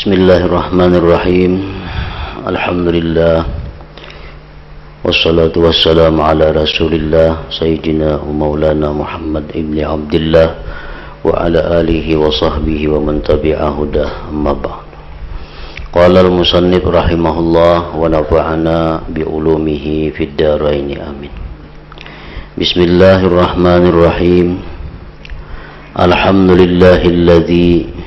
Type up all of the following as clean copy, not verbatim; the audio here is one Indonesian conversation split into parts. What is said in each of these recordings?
Bismillahirrahmanirrahim. Alhamdulillah. Wassalatu wassalamu ala Rasulillah Sayyidina wa Maulana Muhammad ibn Abdullah wa ala alihi wa sahbihi wa man tabi'a hudah. Amma ba'd. Qala al-musannif rahimahullah wa nafa'ana bi ulumihi fid dharain amin. Bismillahirrahmanirrahim. Alhamdulillahilladzi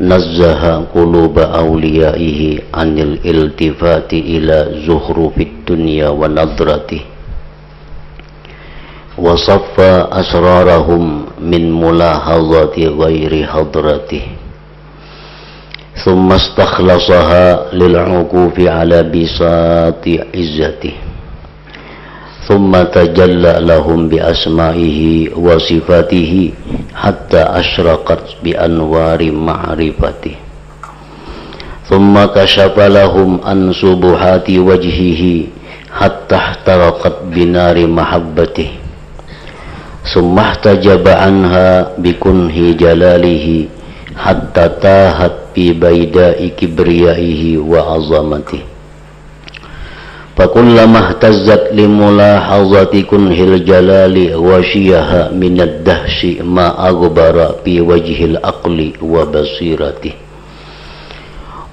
nazzaha quluba awliyaihi anil iltifati ila zuhrufid dunya wa nadrati wa saffa asrarahum min mulahazati ghairi hadrati thumma istakhlasaha lil'uqufi ala bisati izzati thumma tajalla lahum bi asma'ihi wa sifatihi hatta asyraqat bi anwari ma'rifati thumma kashafa lahum an subuhati wajhihi hatta ihtaraqat binari mahabbati thumma ihtajaba anha bikunhi jalalihi hatta tahat bi baidai kibriyaihi wa azamati fakullama ihtazzat limulahazati kunhil jalali washiyaha minad dahsyi ma aghbara fi wajhil aqli wa basirati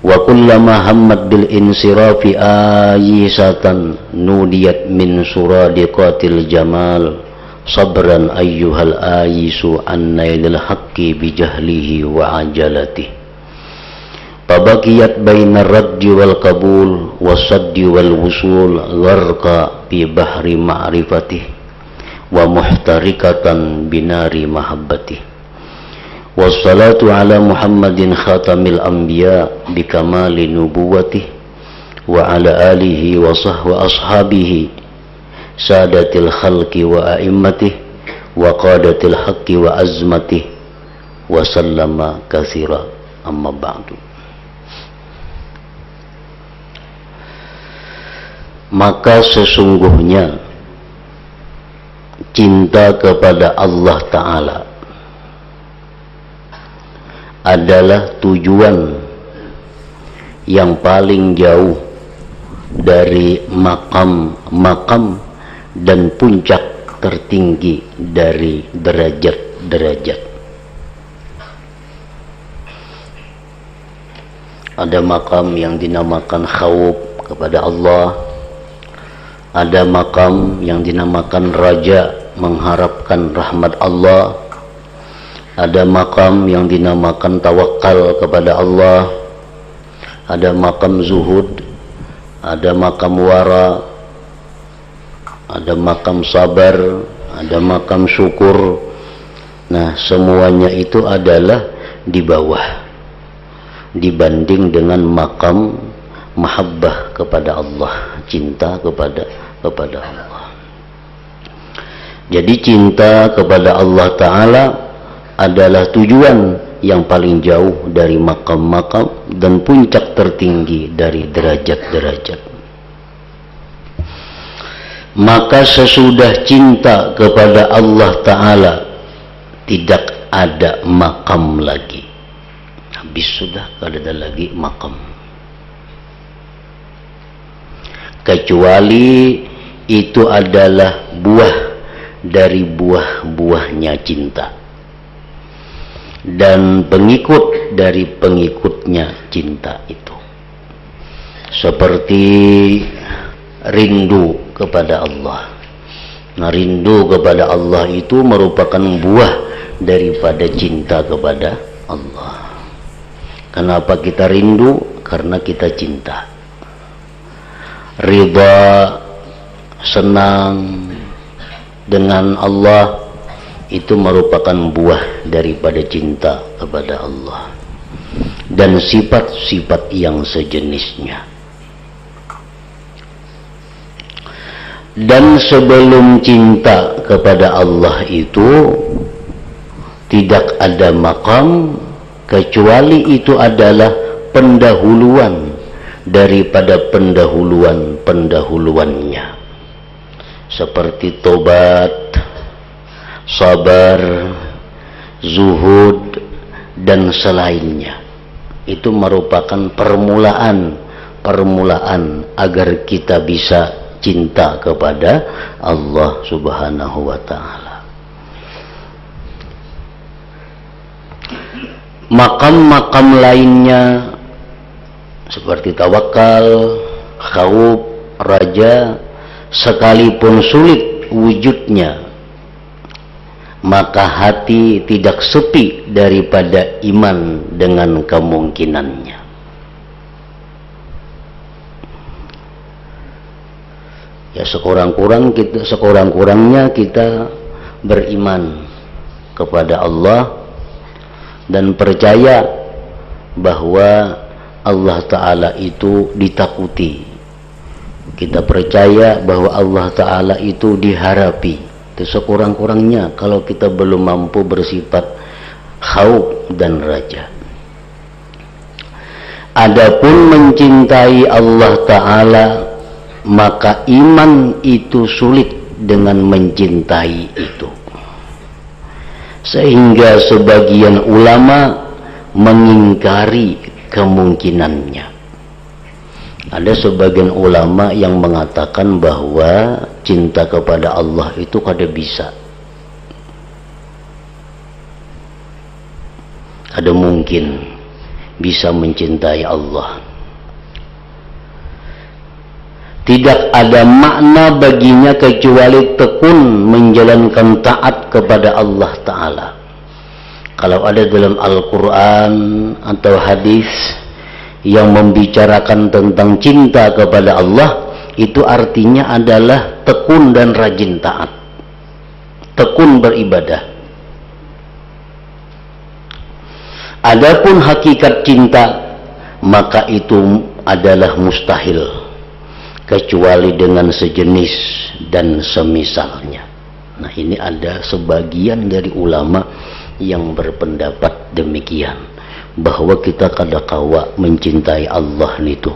wa kullama hammat bil insirafi ayisatan nudiyat min suradiqatil jamal sabran ayyuhal ayisu an nailil haqqi bijahlihi wa ajalati Pabakiyat bainar raddi wal qabul wasaddi wal wusul gharqa bi bahri ma'rifatih wa muhtarikatan binari mahabbati wassalatu ala Muhammadin khatamil anbiya bi kamali nubuwatih wa ala alihi wa ashabihi sadatil khalqi wa a'immatih wa qadatil haqqi wa azmatih wa sallama katsira amma ba'du. Maka sesungguhnya cinta kepada Allah Ta'ala adalah tujuan yang paling jauh dari makam-makam dan puncak tertinggi dari derajat-derajat. Ada makam yang dinamakan khawf kepada Allah, ada makam yang dinamakan raja mengharapkan rahmat Allah, ada makam yang dinamakan tawakal kepada Allah, ada makam zuhud, ada makam wara, ada makam sabar, ada makam syukur. Nah, semuanya itu adalah di bawah dibanding dengan makam mahabbah kepada Allah, cinta kepada Allah. Jadi cinta kepada Allah Ta'ala adalah tujuan yang paling jauh dari makam-makam dan puncak tertinggi dari derajat-derajat. Maka sesudah cinta kepada Allah Ta'ala tidak ada makam lagi. Habis sudah, tidak ada lagi makam. Kecuali itu adalah buah dari buah-buahnya cinta dan pengikut dari pengikutnya cinta itu, seperti rindu kepada Allah. Nah, rindu kepada Allah itu merupakan buah daripada cinta kepada Allah. Kenapa kita rindu? Karena kita cinta. Ridha, senang dengan Allah itu merupakan buah daripada cinta kepada Allah dan sifat-sifat yang sejenisnya. Dan sebelum cinta kepada Allah itu tidak ada makam, kecuali itu adalah pendahuluan daripada pendahuluannya, seperti tobat, sabar, zuhud, dan selainnya. itu merupakan permulaan agar kita bisa cinta kepada Allah Subhanahu wa ta'ala. Makam-makam lainnya seperti tawakal, khauf, raja, sekalipun sulit wujudnya, maka hati tidak sepi daripada iman dengan kemungkinannya. Ya, sekurang-kurangnya kita beriman kepada Allah dan percaya bahwa Allah Ta'ala itu ditakuti. Kita percaya bahwa Allah Ta'ala itu diharapi. Itu sekurang-kurangnya kalau kita belum mampu bersifat khauf dan raja. Adapun mencintai Allah Ta'ala, maka iman itu sulit dengan mencintai itu, sehingga sebagian ulama mengingkari kemungkinannya. Ada sebagian ulama yang mengatakan bahwa cinta kepada Allah itu kada bisa, kada mungkin bisa mencintai Allah. Tidak ada makna baginya kecuali tekun menjalankan taat kepada Allah Ta'ala. Kalau ada dalam Al-Quran atau hadis yang membicarakan tentang cinta kepada Allah, itu artinya adalah tekun dan rajin taat, tekun beribadah. Adapun hakikat cinta, maka itu adalah mustahil kecuali dengan sejenis dan semisalnya. Nah, ini ada sebagian dari ulama yang berpendapat demikian, bahwa kita kadakawa mencintai Allah itu.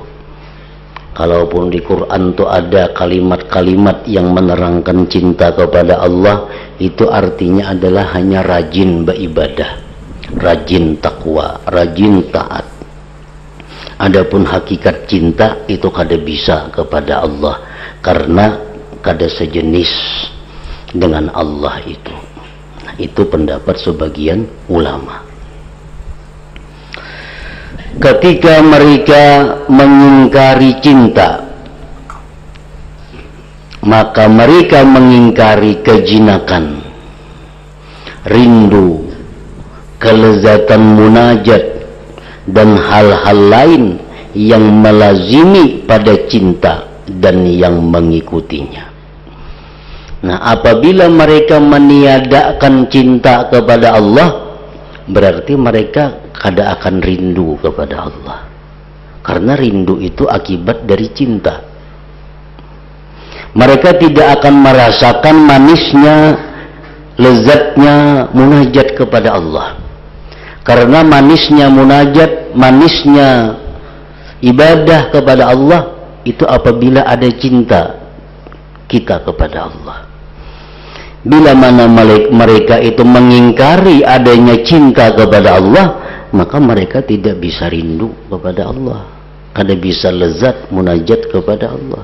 Kalaupun di Quran itu ada kalimat-kalimat yang menerangkan cinta kepada Allah, itu artinya adalah hanya rajin beribadah, rajin takwa, rajin taat. Adapun hakikat cinta itu kada bisa kepada Allah, karena kada sejenis dengan Allah itu. Nah, itu pendapat sebagian ulama. Ketika mereka mengingkari cinta, maka mereka mengingkari kejinakan, rindu, kelezatan munajat, dan hal-hal lain yang melazimi pada cinta dan yang mengikutinya. Nah, apabila mereka meniadakan cinta kepada Allah, berarti mereka kada akan rindu kepada Allah, karena rindu itu akibat dari cinta. Mereka tidak akan merasakan manisnya, lezatnya munajat kepada Allah, karena manisnya munajat, manisnya ibadah kepada Allah itu apabila ada cinta kita kepada Allah. Bila mana mereka itu mengingkari adanya cinta kepada Allah, maka mereka tidak bisa rindu kepada Allah, kada bisa lezat munajat kepada Allah.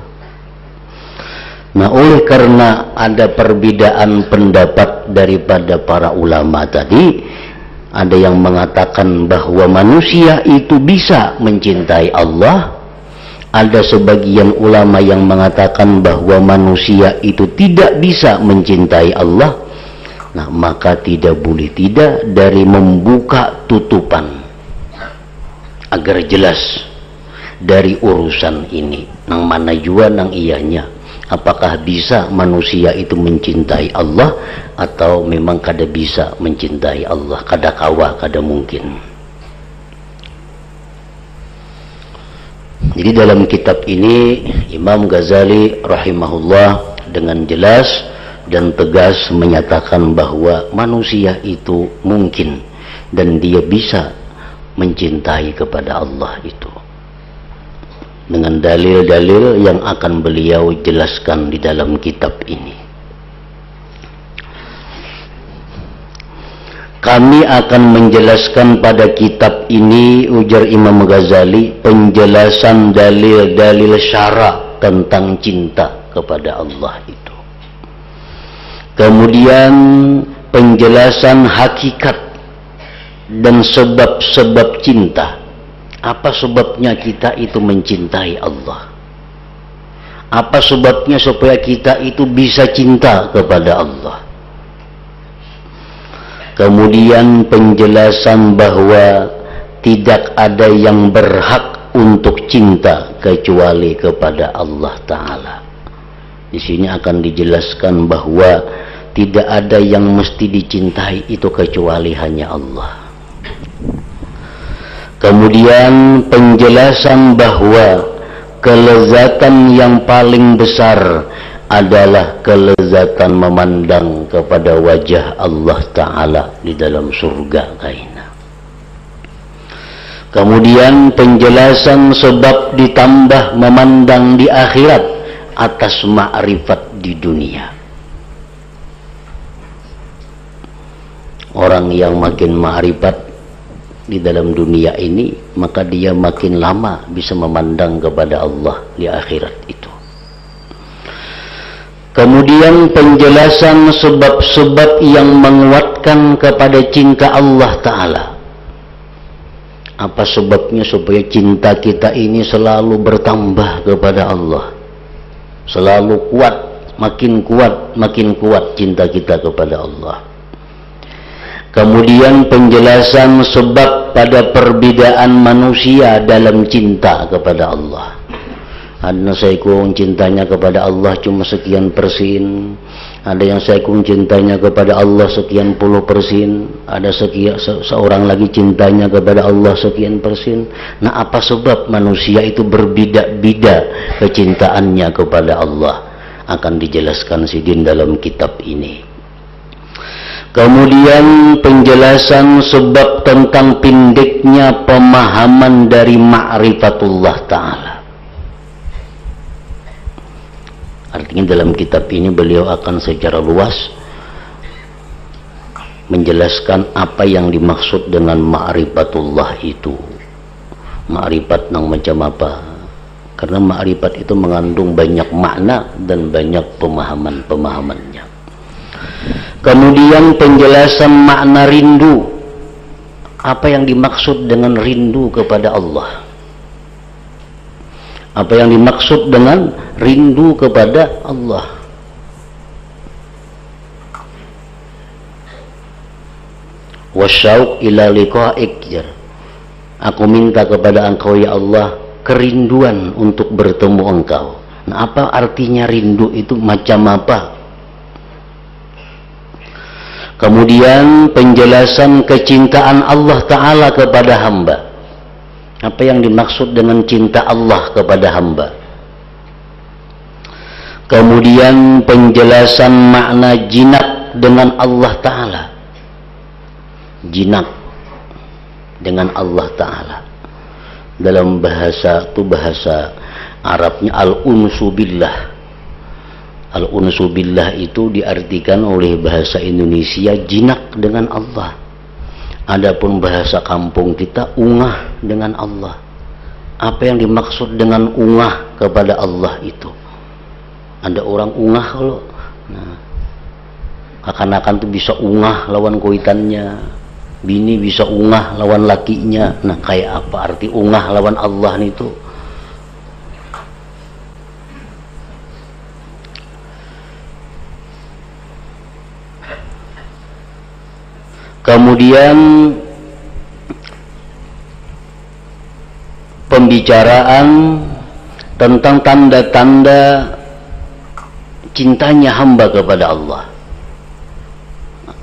Nah, oleh karena ada perbedaan pendapat daripada para ulama tadi, ada yang mengatakan bahwa manusia itu bisa mencintai Allah, ada sebagian ulama yang mengatakan bahwa manusia itu tidak bisa mencintai Allah. Nah, maka tidak boleh tidak dari membuka tutupan agar jelas dari urusan ini, nang mana jua nang iyanya, apakah bisa manusia itu mencintai Allah atau memang kada bisa mencintai Allah, kada kawa, kada mungkin. Jadi dalam kitab ini Imam Ghazali rahimahullah dengan jelas dan tegas menyatakan bahwa manusia itu mungkin dan dia bisa mencintai kepada Allah itu, dengan dalil-dalil yang akan beliau jelaskan di dalam kitab ini. kami akan menjelaskan pada kitab ini, ujar Imam Ghazali, penjelasan dalil-dalil syara tentang cinta kepada Allah itu. Kemudian penjelasan hakikat dan sebab-sebab cinta. Apa sebabnya kita itu mencintai Allah? Apa sebabnya supaya kita itu bisa cinta kepada Allah? Kemudian penjelasan bahwa tidak ada yang berhak untuk cinta kecuali kepada Allah Ta'ala. Di sini akan dijelaskan bahwa tidak ada yang mesti dicintai itu kecuali hanya Allah. Kemudian penjelasan bahwa kelezatan yang paling besar adalah kelezatan memandang kepada wajah Allah Ta'ala di dalam surga kaina. Kemudian penjelasan sebab ditambah memandang di akhirat atas ma'rifat di dunia. Orang yang makin ma'rifat di dalam dunia ini, maka dia makin lama bisa memandang kepada Allah di akhirat itu. Kemudian penjelasan sebab-sebab yang menguatkan kepada cinta Allah Ta'ala. Apa sebabnya supaya cinta kita ini selalu bertambah kepada Allah, selalu kuat, makin kuat cinta kita kepada Allah. Kemudian penjelasan sebab pada perbedaan manusia dalam cinta kepada Allah. Ada seikung cintanya kepada Allah cuma sekian persen, ada yang seikung cintanya kepada Allah sekian puluh persen, ada seorang lagi cintanya kepada Allah sekian persen. Nah, apa sebab manusia itu berbeda-beda kecintaannya kepada Allah? Akan dijelaskan sidin dalam kitab ini. Kemudian penjelasan sebab tentang pendeknya pemahaman dari ma'rifatullah Ta'ala. Artinya dalam kitab ini beliau akan secara luas menjelaskan apa yang dimaksud dengan ma'rifatullah itu. Ma'rifat nang macam apa? Karena ma'rifat itu mengandung banyak makna dan banyak pemahaman-pemahamannya. Kemudian penjelasan makna rindu. Apa yang dimaksud dengan rindu kepada Allah? Apa yang dimaksud dengan rindu kepada Allah? Wasyauq ila liqa'ik. Aku minta kepada engkau ya Allah kerinduan untuk bertemu engkau. Nah, apa artinya rindu itu, macam apa? Kemudian penjelasan kecintaan Allah Ta'ala kepada hamba. Apa yang dimaksud dengan cinta Allah kepada hamba? Kemudian penjelasan makna jinak dengan Allah Ta'ala. Jinak dengan Allah Ta'ala. Dalam bahasa itu, bahasa Arabnya al-unsu billah. Al-unsu billah itu diartikan oleh bahasa Indonesia jinak dengan Allah. Adapun bahasa kampung kita ungah dengan Allah. Apa yang dimaksud dengan ungah kepada Allah itu? Ada orang ungah kalau, nah, akan-akan tuh bisa ungah lawan kuitannya, bini bisa ungah lawan lakinya. Nah, kayak apa arti ungah lawan Allah itu? Kemudian pembicaraan tentang tanda-tanda cintanya hamba kepada Allah.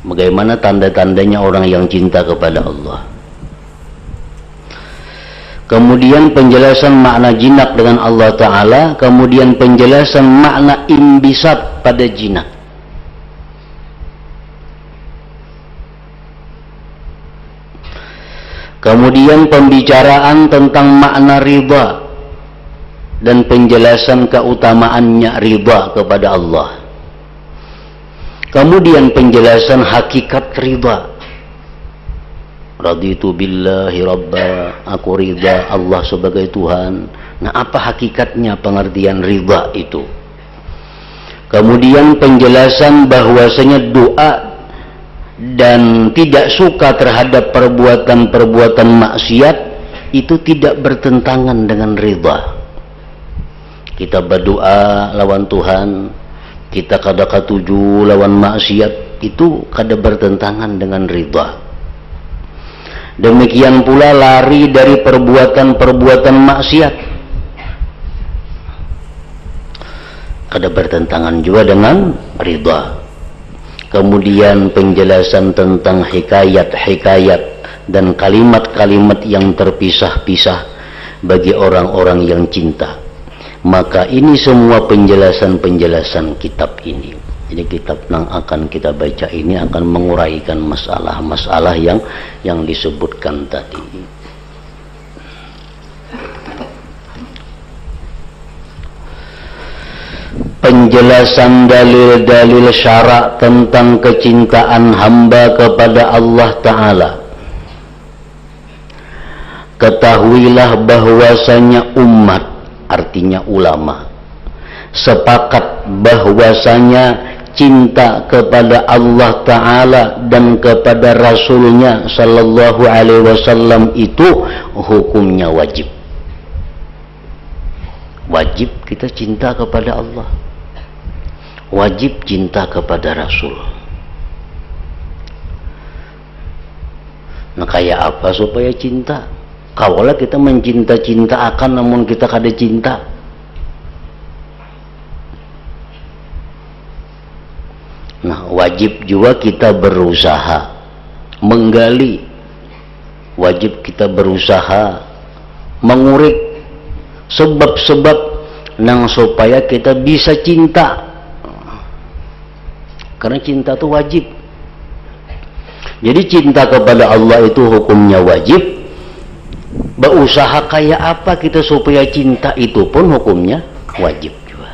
Bagaimana tanda-tandanya orang yang cinta kepada Allah. Kemudian penjelasan makna jinak dengan Allah Ta'ala. Kemudian penjelasan makna imbisat pada jinak. Kemudian pembicaraan tentang makna ridha dan penjelasan keutamaannya ridha kepada Allah. Kemudian penjelasan hakikat ridha. Raditu billahi rabba, aku ridha Allah sebagai Tuhan. Nah, apa hakikatnya pengertian ridha itu? Kemudian penjelasan bahwasanya doa dan tidak suka terhadap perbuatan-perbuatan maksiat itu tidak bertentangan dengan ridha. Kita berdoa lawan Tuhan, kita kada katuju lawan maksiat, itu kada bertentangan dengan ridha. Demikian pula lari dari perbuatan-perbuatan maksiat kada bertentangan juga dengan ridha. Kemudian penjelasan tentang hikayat-hikayat dan kalimat-kalimat yang terpisah-pisah bagi orang-orang yang cinta. Maka ini semua penjelasan-penjelasan kitab ini. Jadi kitab yang akan kita baca ini akan menguraikan masalah-masalah yang disebutkan tadi. Penjelasan dalil-dalil syarak tentang kecintaan hamba kepada Allah Ta'ala. Ketahuilah bahwasanya umat, artinya ulama, sepakat bahwasanya cinta kepada Allah Ta'ala dan kepada Rasulnya Sallallahu Alaihi Wasallam itu hukumnya wajib. Wajib kita cinta kepada Allah, wajib cinta kepada Rasul. Nah, kayak apa supaya cinta? Kawalah kita mencinta-cinta akan namun kita kada cinta. Nah, wajib juga kita berusaha menggali, wajib kita berusaha mengurik sebab-sebab nang supaya kita bisa cinta. Karena cinta itu wajib. Jadi cinta kepada Allah itu hukumnya wajib. Berusaha kayak apa kita supaya cinta itu pun hukumnya wajib juga.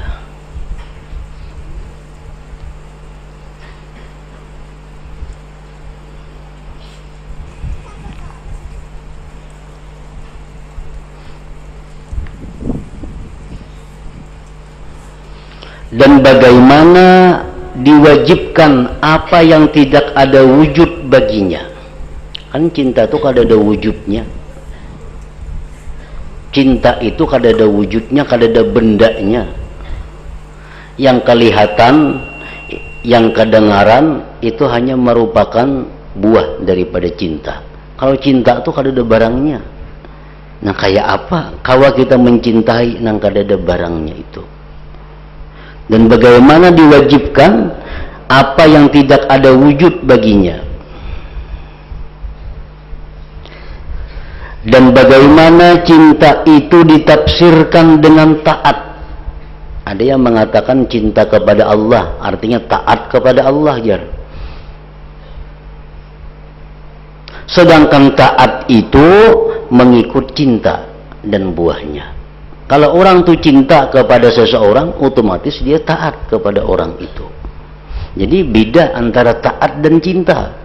Dan bagaimana diwajibkan apa yang tidak ada wujud baginya. Kan cinta itu kada ada wujudnya. Cinta itu kada ada wujudnya, kada ada bendanya. Yang kelihatan, yang kedengaran itu hanya merupakan buah daripada cinta. Kalau cinta itu kada ada barangnya. Nah, kayak apa kalau kita mencintai nang kada ada barangnya itu? Dan bagaimana diwajibkan apa yang tidak ada wujud baginya? Dan bagaimana cinta itu ditafsirkan dengan taat? Ada yang mengatakan cinta kepada Allah artinya taat kepada Allah, jar. Sedangkan taat itu mengikut cinta dan buahnya. Kalau orang itu cinta kepada seseorang, otomatis dia taat kepada orang itu. Jadi beda antara taat dan cinta.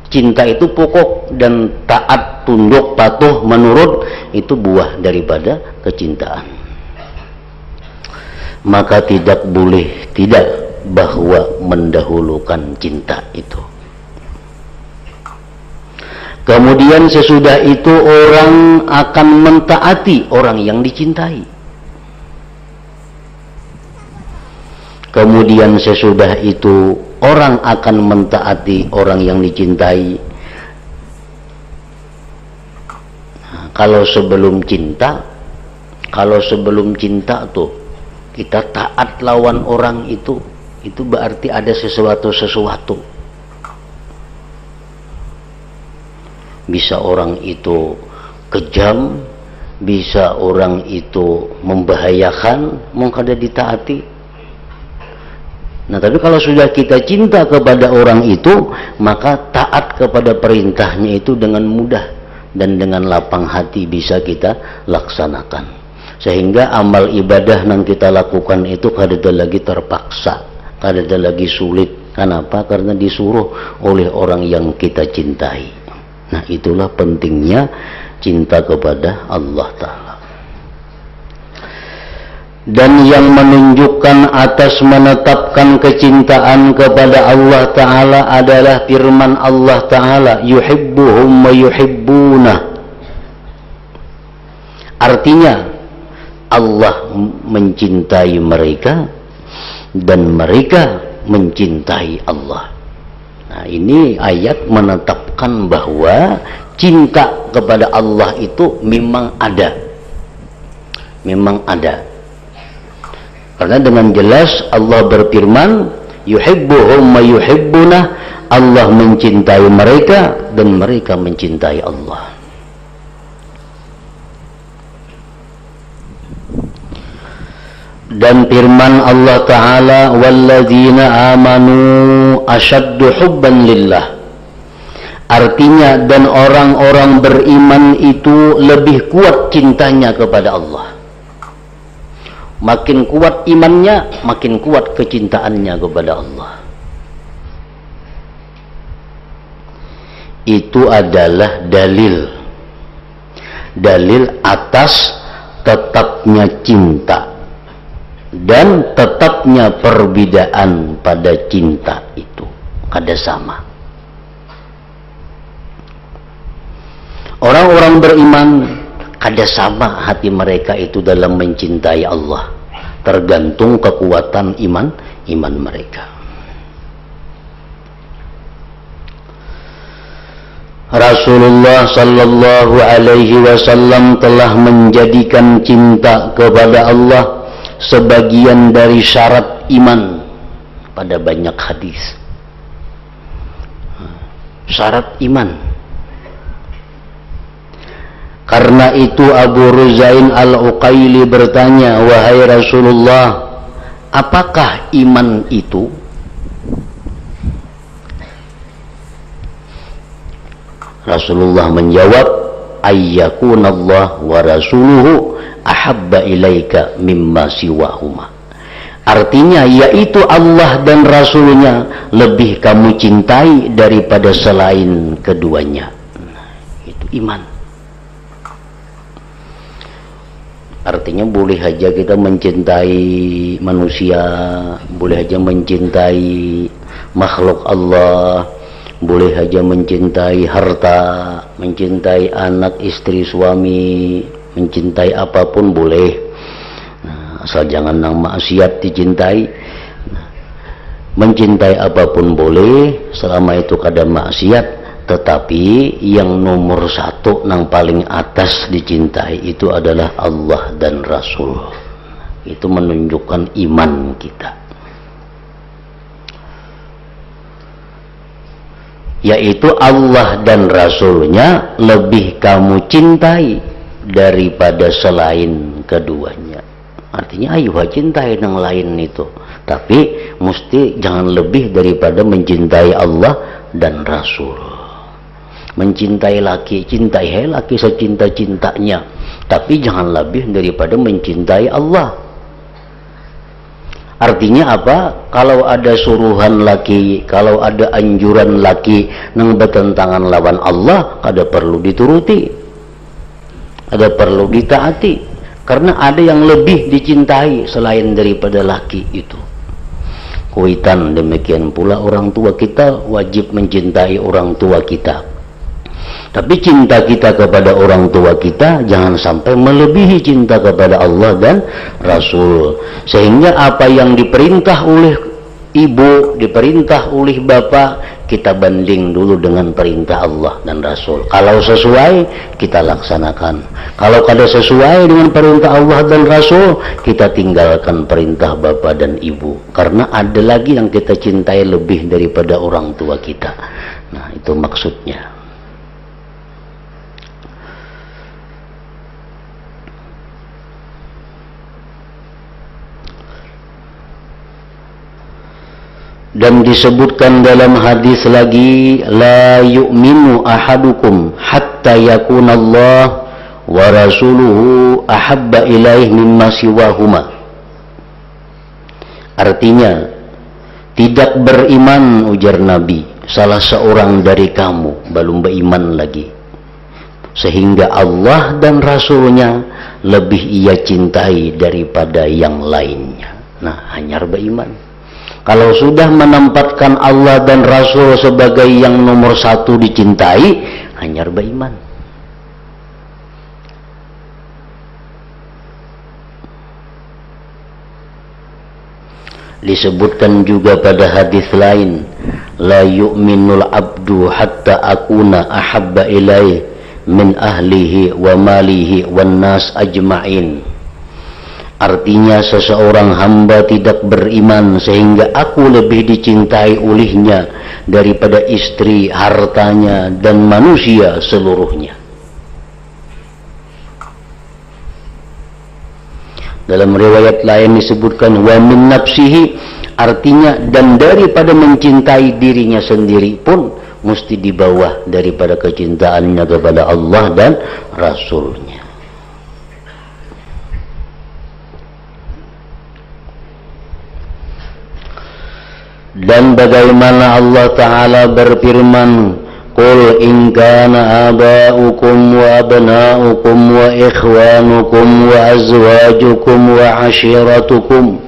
Cinta itu pokok dan taat, tunduk, patuh, menurut itu buah daripada kecintaan. Maka tidak boleh tidak bahwa mendahulukan cinta itu. Kemudian sesudah itu orang akan mentaati orang yang dicintai. Kemudian sesudah itu orang akan mentaati orang yang dicintai. Nah, kalau sebelum cinta tuh kita taat lawan orang itu berarti ada sesuatu. Bisa orang itu kejam, bisa orang itu membahayakan, mungkin ada ditaati. Nah, tapi kalau sudah kita cinta kepada orang itu, maka taat kepada perintahnya itu dengan mudah dan dengan lapang hati bisa kita laksanakan. Sehingga amal ibadah yang kita lakukan itu kada lagi terpaksa, kada lagi sulit. Kenapa? Karena disuruh oleh orang yang kita cintai. Nah, itulah pentingnya cinta kepada Allah Ta'ala. Dan yang menunjukkan atas menetapkan kecintaan kepada Allah Ta'ala adalah firman Allah Ta'ala, yuhibbuhum wa yuhibbunah. Artinya Allah mencintai mereka dan mereka mencintai Allah. Nah, ini ayat menetapkan bahwa cinta kepada Allah itu memang ada. Memang ada. Karena dengan jelas Allah berfirman, yuhibbuhum wa yuhibbunah, Allah mencintai mereka dan mereka mencintai Allah. Dan firman Allah Ta'ala, walladzina amanu asyaddu hubban lillah. Artinya, dan orang-orang beriman itu lebih kuat cintanya kepada Allah. Makin kuat imannya, makin kuat kecintaannya kepada Allah. Itu adalah dalil atas tetapnya cinta dan tetapnya perbedaan pada cinta itu kada sama. Orang-orang beriman kada sama hati mereka itu dalam mencintai Allah, tergantung kekuatan iman mereka. Rasulullah sallallahu alaihi wasallam telah menjadikan cinta kepada Allah sebagian dari syarat iman pada banyak hadis. Syarat iman. Karena itu Abu Ruzain Al-Uqaili bertanya, wahai Rasulullah, apakah iman itu? Rasulullah menjawab, ayyakunallah wa rasuluhu ahabba ilaika mimma siwahuma. Artinya yaitu Allah dan Rasulnya lebih kamu cintai daripada selain keduanya. Itu iman. Artinya boleh aja kita mencintai manusia, boleh aja mencintai makhluk Allah, boleh aja mencintai harta, mencintai anak, istri, suami, mencintai apapun boleh. Nah, asal jangan nang maksiat dicintai. Nah, mencintai apapun boleh selama itu kada maksiat. Tetapi yang nomor satu nang paling atas dicintai itu adalah Allah dan Rasul. Itu menunjukkan iman kita, yaitu Allah dan Rasulnya lebih kamu cintai daripada selain keduanya. Artinya ayo cintai yang lain itu, tapi mesti jangan lebih daripada mencintai Allah dan Rasul. Mencintai laki, cintai laki secinta-cintanya, tapi jangan lebih daripada mencintai Allah. Artinya apa? Kalau ada suruhan laki, kalau ada anjuran laki nang bertentangan lawan Allah, kada perlu dituruti, ada perlu ditaati, karena ada yang lebih dicintai selain daripada laki itu. Kuitan demikian pula orang tua kita wajib mencintai orang tua kita. Tapi cinta kita kepada orang tua kita jangan sampai melebihi cinta kepada Allah dan Rasul. Sehingga apa yang diperintah oleh ibu, diperintah oleh bapak, kita banding dulu dengan perintah Allah dan Rasul. Kalau sesuai, kita laksanakan. Kalau kada sesuai dengan perintah Allah dan Rasul, kita tinggalkan perintah bapak dan ibu. Karena ada lagi yang kita cintai lebih daripada orang tua kita. Nah, itu maksudnya. Dan disebutkan dalam hadis lagi, la yu'minu ahadukum hatta yakunallah wa rasuluhu ahabba ilaih mimma siwahuma. Artinya tidak beriman, ujar Nabi, salah seorang dari kamu belum beriman lagi, sehingga Allah dan Rasulnya lebih ia cintai daripada yang lainnya. Nah, hanyar beriman. Kalau sudah menempatkan Allah dan Rasul sebagai yang nomor satu dicintai, hanyar beriman. Disebutkan juga pada hadis lain, la yu'minul abdu hatta akuna ahabba ilaih min ahlihi wa malihi wan nas ajma'in. Artinya seseorang hamba tidak beriman sehingga aku lebih dicintai olehnya daripada istri, hartanya dan manusia seluruhnya. Dalam riwayat lain disebutkan wa min nafsihi, artinya dan daripada mencintai dirinya sendiri pun mesti di bawah daripada kecintaannya kepada Allah dan Rasulnya. Dan bagaimana Allah Ta'ala berfirman, Qul in kana aba'ukum wa abna'ukum wa ikhwanukum wa azwajukum wa ashiratukum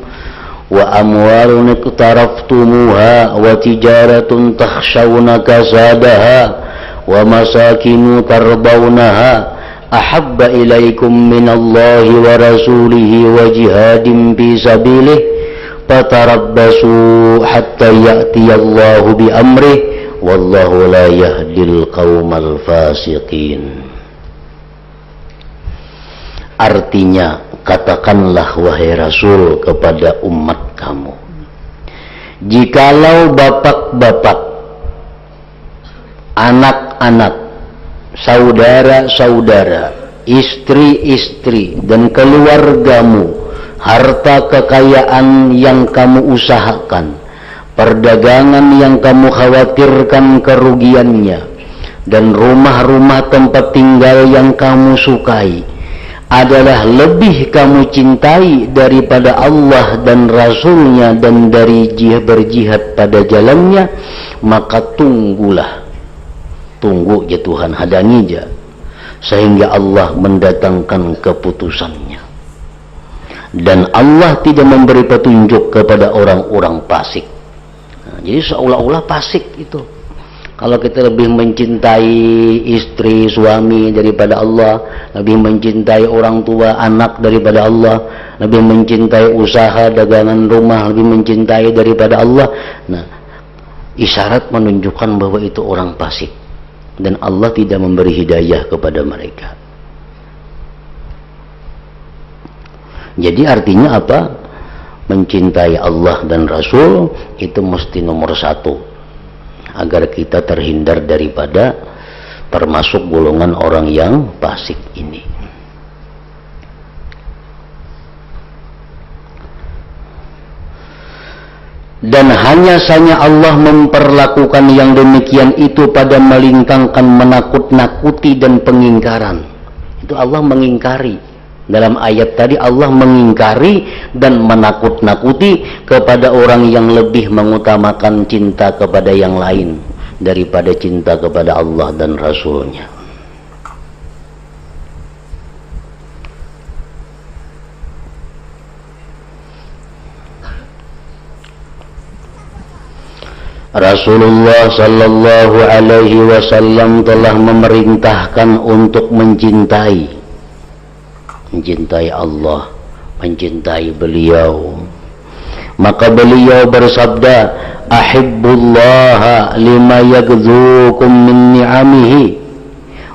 wa amwalun iqtaraftumuha wa tijaratun takhshawna kasadaha wa masakinu tardawnaha ahabba ilaikum minallahi wa rasulihi wa jihadin fi sabilih fatarabbasu hatta ya'tiyallahu bi amrih wallahu la yahdil qaumal fasiqin. Artinya, katakanlah wahai Rasul kepada umat kamu, jikalau bapak-bapak, anak-anak, saudara-saudara, istri-istri dan keluargamu, harta kekayaan yang kamu usahakan, perdagangan yang kamu khawatirkan kerugiannya, dan rumah-rumah tempat tinggal yang kamu sukai adalah lebih kamu cintai daripada Allah dan Rasulnya dan dari berjihad pada jalannya, maka tunggu ya Tuhan, hadangi aja sehingga Allah mendatangkan keputusannya. Dan Allah tidak memberi petunjuk kepada orang-orang fasik. Jadi seolah-olah fasik itu kalau kita lebih mencintai istri, suami daripada Allah, lebih mencintai orang tua, anak daripada Allah, lebih mencintai usaha, dagangan, rumah, lebih mencintai daripada Allah. Nah, isyarat menunjukkan bahwa itu orang fasik dan Allah tidak memberi hidayah kepada mereka. Jadi artinya apa? Mencintai Allah dan Rasul itu mesti nomor satu, agar kita terhindar daripada termasuk golongan orang yang fasik ini. Dan hanya saja Allah memperlakukan yang demikian itu pada melintangkan menakut-nakuti dan pengingkaran. Itu Allah mengingkari. Dalam ayat tadi Allah mengingkari dan menakut-nakuti kepada orang yang lebih mengutamakan cinta kepada yang lain daripada cinta kepada Allah dan Rasulnya. Rasulullah sallallahu alaihi wasallam telah memerintahkan untuk mencintai Allah, mencintai beliau. Maka beliau bersabda, ahibbullaha lima yagdzukum min ni'amihi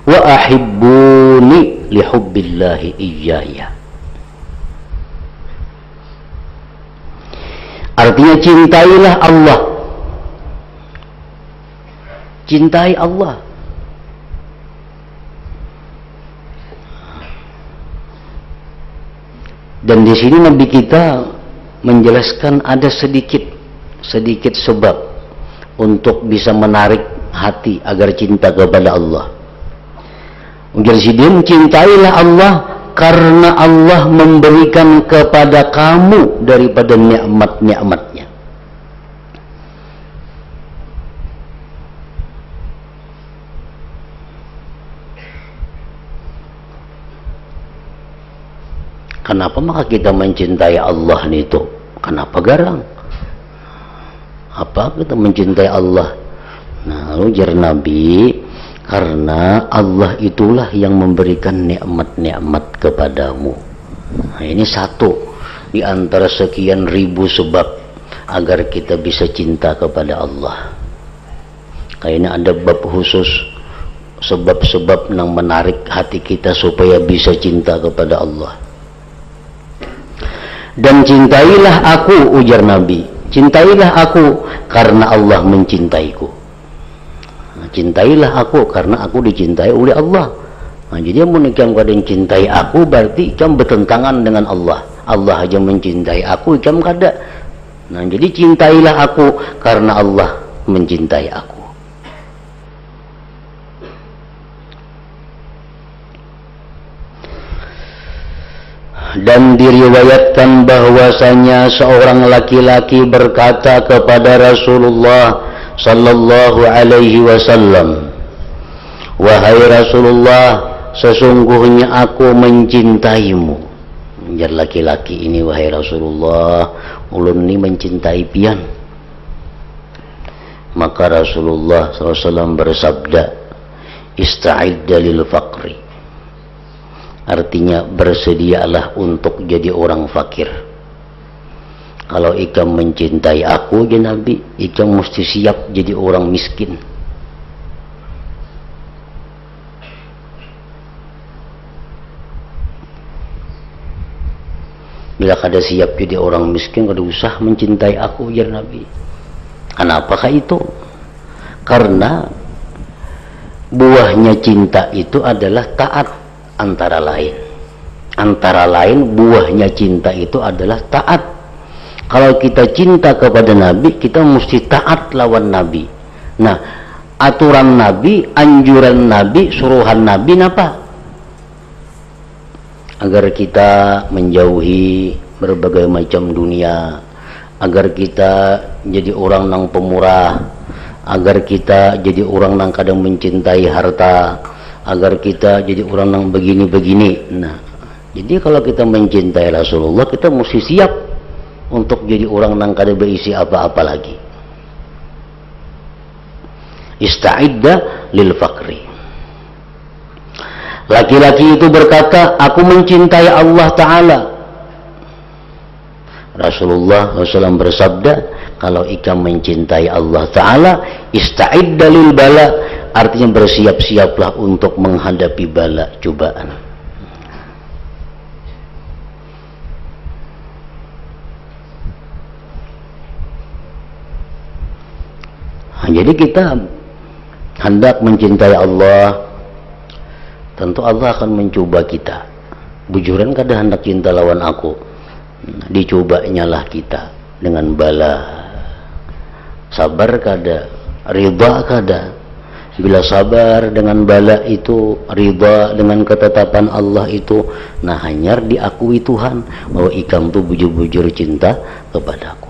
wa ahibbuni lihubbillahi iyaya. Artinya cintailah Allah, cintai Allah. Dan di sini Nabi kita menjelaskan ada sedikit sebab untuk bisa menarik hati agar cinta kepada Allah. Jadi cintailah Allah karena Allah memberikan kepada kamu daripada nikmat-nikmatnya. Kenapa maka kita mencintai Allah itu? Kenapa garang? Apa kita mencintai Allah? Nah, ujar Nabi, karena Allah itulah yang memberikan nikmat-nikmat kepadamu. Nah, ini satu di antara sekian ribu sebab agar kita bisa cinta kepada Allah. Kayaknya ada bab khusus sebab-sebab yang menarik hati kita supaya bisa cinta kepada Allah. Dan cintailah aku, ujar Nabi, cintailah aku karena Allah mencintaiku. Nah, cintailah aku karena aku dicintai oleh Allah. Nah, jadi yang ikam kadang cintai aku berarti ikam bertentangan dengan Allah. Allah aja mencintai aku, ikam kada. Nah, jadi cintailah aku karena Allah mencintai aku. Dan diriwayatkan bahwasanya seorang laki-laki berkata kepada Rasulullah sallallahu alaihi wasallam, "Wahai Rasulullah, sesungguhnya aku mencintaimu." Jar laki-laki ini, "Wahai Rasulullah, ulun ini mencintai pian." Maka Rasulullah SAW bersabda, "Ista'idda lil faqri." Artinya bersedialah untuk jadi orang fakir. Kalau ikam mencintai aku, ya Nabi, ikam mesti siap jadi orang miskin. Bila kada siap jadi orang miskin, kada usah mencintai aku, ya Nabi. Kenapakah itu? Karena buahnya cinta itu adalah taat. Antara lain buahnya cinta itu adalah taat. Kalau kita cinta kepada Nabi, kita mesti taat lawan Nabi. Nah, aturan Nabi, anjuran Nabi, suruhan Nabi apa? Agar kita menjauhi berbagai macam dunia, agar kita jadi orang nang pemurah, agar kita jadi orang nang kadang mencintai harta, agar kita jadi orang yang begini-begini. Nah, jadi kalau kita mencintai Rasulullah, kita mesti siap untuk jadi orang yang kada berisi apa-apa lagi. Ista'idda lil faqri. Laki-laki itu berkata, "Aku mencintai Allah Ta'ala." Rasulullah SAW bersabda, kalau ikam mencintai Allah Ta'ala, ista'idda lil bala, artinya bersiap-siaplah untuk menghadapi bala, cobaan. Nah, jadi kita hendak mencintai Allah, tentu Allah akan mencoba kita. Bujuran kada hendak cinta lawan aku, dicobanya lah kita dengan bala. Sabar kada, ridha kada. Bila sabar dengan bala itu, ridha dengan ketetapan Allah itu, nah hanyar diakui Tuhan bahwa ikam tu bujur-bujur cinta kepadaku.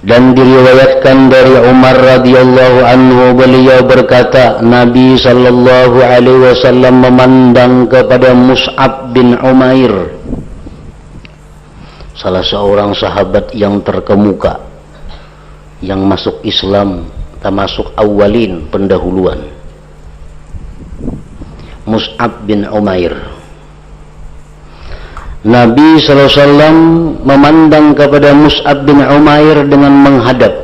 Dan diriwayatkan dari Umar radhiyallahu anhu, beliau berkata, Nabi sallallahu alaihi wasallam memandang kepada Mus'ab bin Umair, salah seorang sahabat yang terkemuka, yang masuk Islam, termasuk awalin, pendahuluan. Mus'ab bin Umair. Nabi SAW memandang kepada Mus'ab bin Umair dengan menghadap.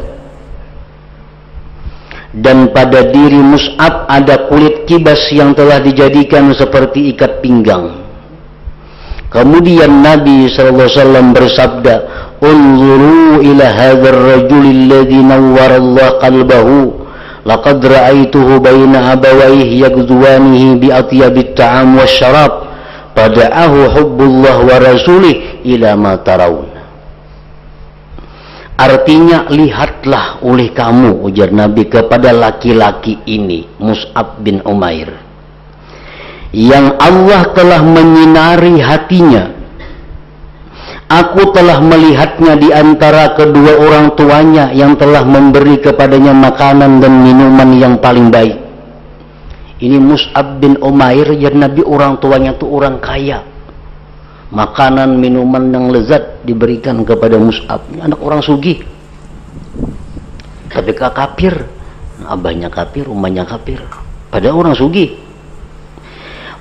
Dan pada diri Mus'ab ada kulit kibas yang telah dijadikan seperti ikat pinggang. Kemudian Nabi SAW bersabda, "Unzuru ila hadzal rajul alladhi nawwara Allah qalbahu, laqad ra'aituhu baina abawayhi yaghzuwanihi bi atyabit ta'am wasyarab, pada'ahu hubbullah wa rasulih ila ma tarawun." Artinya, lihatlah oleh kamu, ujar Nabi kepada laki-laki ini, Mus'ab bin Umair, yang Allah telah menyinari hatinya. Aku telah melihatnya di antara kedua orang tuanya yang telah memberi kepadanya makanan dan minuman yang paling baik. Ini Mus'ab bin Umair yang Nabi orang tuanya tuh orang kaya. Makanan, minuman yang lezat diberikan kepada Mus'ab. Ini anak orang sugih. Tapi kafir. Abahnya kafir, umahnya kafir. Pada orang sugih.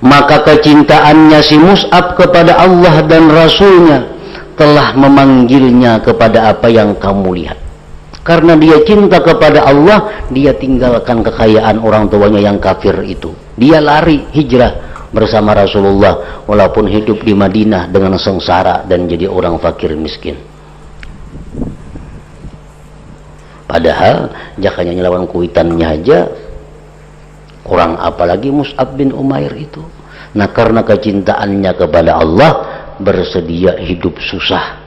Maka kecintaannya si Mus'ab kepada Allah dan Rasulnya telah memanggilnya kepada apa yang kamu lihat. Karena dia cinta kepada Allah, dia tinggalkan kekayaan orang tuanya yang kafir itu. Dia lari hijrah bersama Rasulullah walaupun hidup di Madinah dengan sengsara dan jadi orang fakir miskin. Padahal jakanya lawan kuitannya aja kurang, apalagi Mus'ab bin Umair itu. Nah, karena kecintaannya kepada Allah, bersedia hidup susah,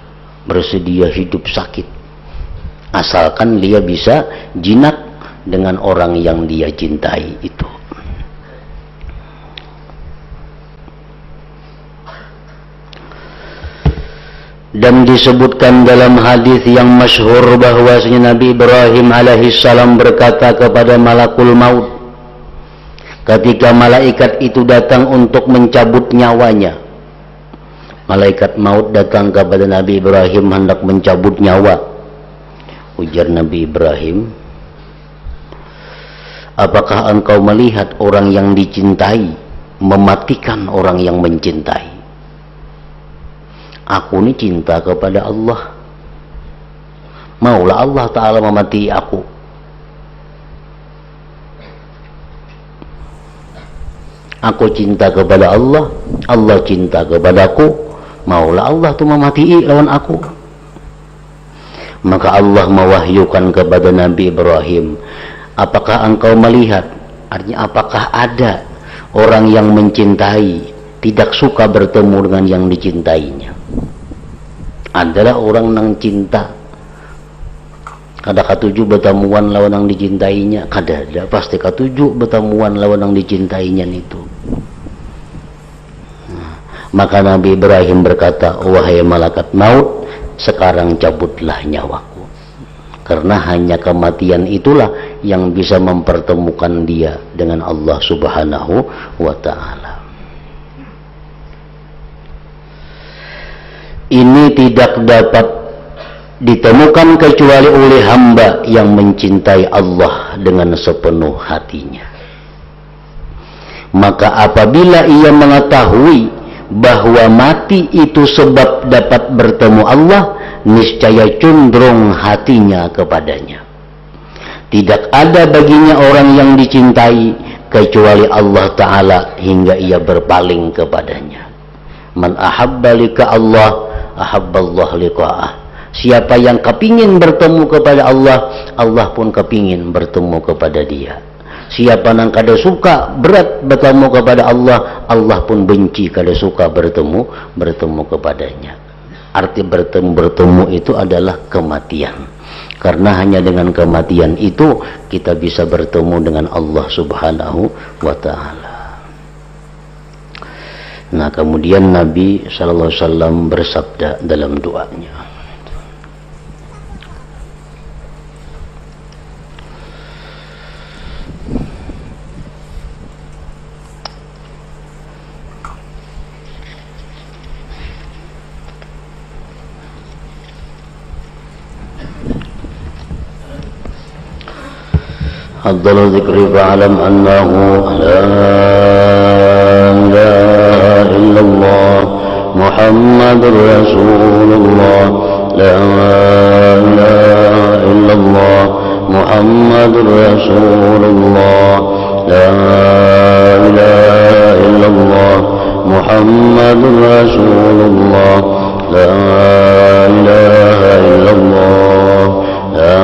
bersedia hidup sakit, asalkan dia bisa jinak dengan orang yang dia cintai itu. Dan disebutkan dalam hadis yang masyhur bahwasanya Nabi Ibrahim alaihissalam berkata kepada malakul maut ketika malaikat itu datang untuk mencabut nyawanya. Malaikat maut datang kepada Nabi Ibrahim hendak mencabut nyawa. Ujar Nabi Ibrahim, apakah engkau melihat orang yang dicintai mematikan orang yang mencintai? Aku ini cinta kepada Allah, maulah Allah Ta'ala memati aku. Aku cinta kepada Allah, Allah cinta kepadaku, maulah Allah tu memati lawan aku. Maka Allah mewahyukan kepada Nabi Ibrahim, apakah engkau melihat, artinya apakah ada orang yang mencintai tidak suka bertemu dengan yang dicintainya? Adalah orang yang cinta kada katuju bertemuan lawan yang dicintainya, kada ada, pasti katuju bertemuan lawan yang dicintainya itu. Maka Nabi Ibrahim berkata, wahai malaikat maut, sekarang cabutlah nyawaku, karena hanya kematian itulah yang bisa mempertemukan dia dengan Allah Subhanahu wa Ta'ala. Ini tidak dapat ditemukan kecuali oleh hamba yang mencintai Allah dengan sepenuh hatinya. Maka apabila ia mengetahui bahwa mati itu sebab dapat bertemu Allah, niscaya condong hatinya kepadanya. Tidak ada baginya orang yang dicintai kecuali Allah Ta'ala hingga ia berpaling kepadanya. Man ahabba lika Allah, ahabballah liqa'ah. Siapa yang kepingin bertemu kepada Allah, Allah pun kepingin bertemu kepada dia. Siapa yang kada suka berat bertemu kepada Allah, Allah pun benci kada suka bertemu kepadanya. Arti bertemu itu adalah kematian. Karena hanya dengan kematian itu kita bisa bertemu dengan Allah Subhanahu wa Ta'ala. Nah, kemudian Nabi sallallahu alaihi wasallam bersabda dalam doanya, afdhalu dzikri fa'lam annahu la ilaha illallah Muhammadur Rasulullah, la ilaha illallah Muhammadur Rasulullah, la ilaha illallah Muhammadur Rasulullah, la ilaha illallah, la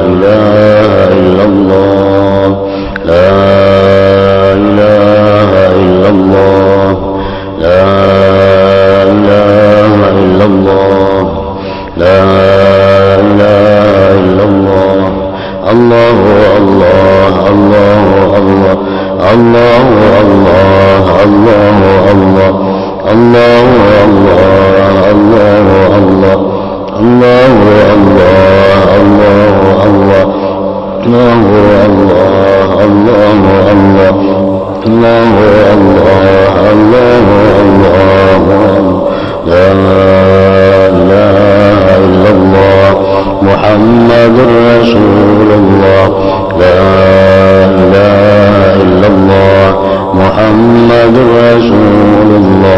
ilaha illallah, la ilaha illallah, la ilaha illallah, la ilaha illallah. Allahu Allah, Allahu Allah, Allahu Allah, Allahu Allah, Allahu Allah, Allahu Allah, Allahu Allah, Allahu Allah, Allahu Allah, Allahu Allah, الله الله الله الله لا إله إلا الله محمد رسول الله لا إله إلا الله محمد رسول الله